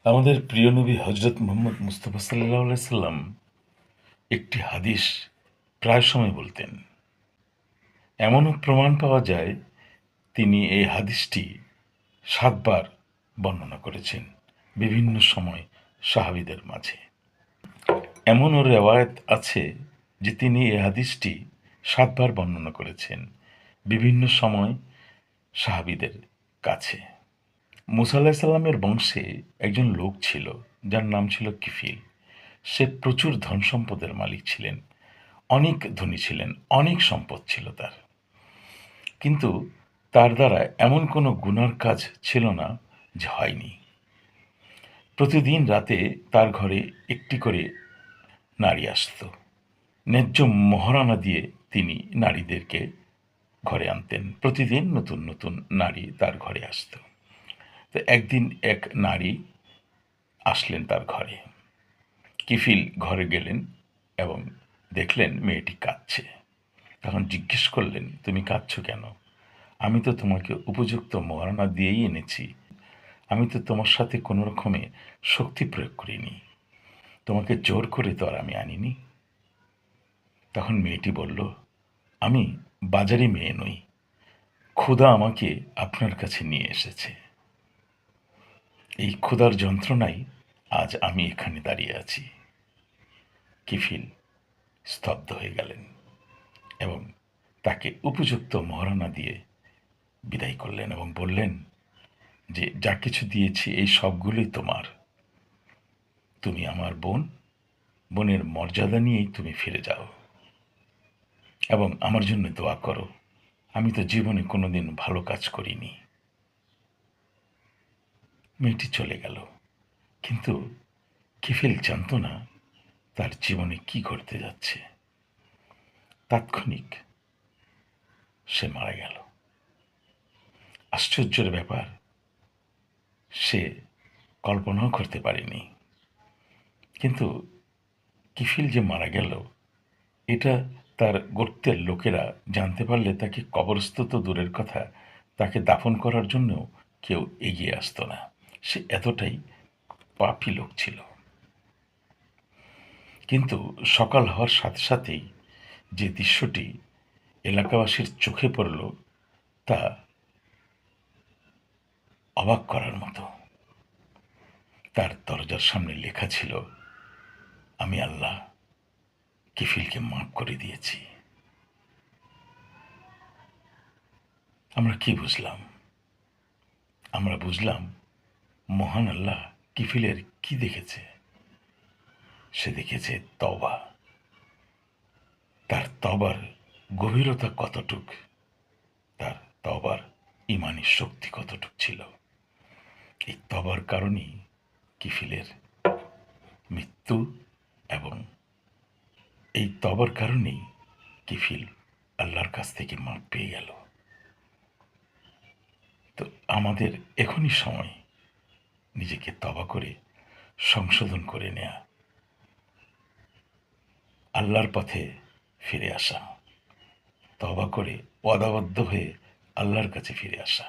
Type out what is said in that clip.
আমাদের প্রিয় নবী হজরত মুহাম্মদ মুস্তাফা সাল্লাল্লাহু আলাইহি সাল্লাম একটি হাদিস প্রায় সময় বলতেন। এমনও প্রমাণ পাওয়া যায় তিনি এই হাদিসটি ৭ বার বর্ণনা করেছেন বিভিন্ন সময় সাহাবীদের মাঝে। এমনও রেওয়ায়েত আছে যে তিনি এই হাদিসটি ৭ বার বর্ণনা করেছেন বিভিন্ন সময় সাহাবীদের কাছে। মুসা আলাইহিস সালামের বংশে একজন লোক ছিল যার নাম ছিল কিফিল। সে প্রচুর ধন সম্পদের মালিক ছিলেন, অনেক ধনী ছিলেন, অনেক সম্পদ ছিল তার। কিন্তু তার দ্বারা এমন কোনো গুনার কাজ ছিল না যে হয়নি। প্রতিদিন রাতে তার ঘরে একটি করে নারী আসত। ন্যায্য মহারানা দিয়ে তিনি নারীদেরকে ঘরে আনতেন। প্রতিদিন নতুন নতুন নারী তার ঘরে আসত। তো একদিন এক নারী আসলেন তার ঘরে। কিফিল ঘরে গেলেন এবং দেখলেন মেয়েটি কাঁদছে। তখন জিজ্ঞেস করলেন, তুমি কাঁদছো কেন? আমি তো তোমাকে উপযুক্ত মহারণা দিয়েই এনেছি। আমি তো তোমার সাথে কোনো রকমে শক্তি প্রয়োগ করিনি। তোমাকে জোর করে তো আর আমি আনিনি। তখন মেয়েটি বলল, আমি বাজারে মেয়ে নই। ক্ষুধা আমাকে আপনার কাছে নিয়ে এসেছে। এই ক্ষুধার যন্ত্রণায় আজ আমি এখানে দাঁড়িয়ে আছি। কিফিল স্তব্ধ হয়ে গেলেন এবং তাকে উপযুক্ত মহারণা দিয়ে বিদায় করলেন এবং বললেন যে যা কিছু দিয়েছি এই সবগুলোই তোমার। তুমি আমার বোন, বোনের মর্যাদা নিয়েই তুমি ফিরে যাও এবং আমার জন্য দোয়া করো। আমি তো জীবনে কোনোদিন ভালো কাজ করিনি। মেয়েটি চলে গেল, কিন্তু কিফিল জানত না তার জীবনে কি ঘটতে যাচ্ছে। তাৎক্ষণিক সে মারা গেল। আশ্চর্যের ব্যাপার, সে কল্পনাও করতে পারেনি। কিন্তু কিফিল যে মারা গেল এটা তার গোত্রের লোকেরা জানতে পারলে তাকে কবরস্থ তো দূরের কথা, তাকে দাফন করার জন্যও কেউ এগিয়ে আসতো না। সে এতটাই পাপী লোক ছিল। কিন্তু সকাল হওয়ার সাথে সাথেই যে দৃশ্যটি এলাকাবাসীর চোখে পড়ল তা অবাক করার মতো। তার দরজার সামনে লেখা ছিল, আমি আল্লাহ কিফিলকে মাফ করে দিয়েছি। আমরা কি বুঝলাম? আমরা বুঝলাম মহান আল্লাহ কিফিলের কি দেখেছে। সে দেখেছে তওবা। তার তওবার গভীরতা কতটুক, তার তওবার ঈমানি শক্তি কতটুক ছিল। এই তওবার কারণেই কিফিলের মৃত্যু এবং এই তওবার কারণেই কিফিল আল্লাহর কাছ থেকে মাফ পেয়ে গেল। তো আমাদের এখনই সময় নিজেকে তওবা করে সংশোধন করে নেয়া, আল্লাহর পথে ফিরে আসা, তওবা করে ওয়াদাবদ্ধ হয়ে আল্লাহর কাছে ফিরে আসা।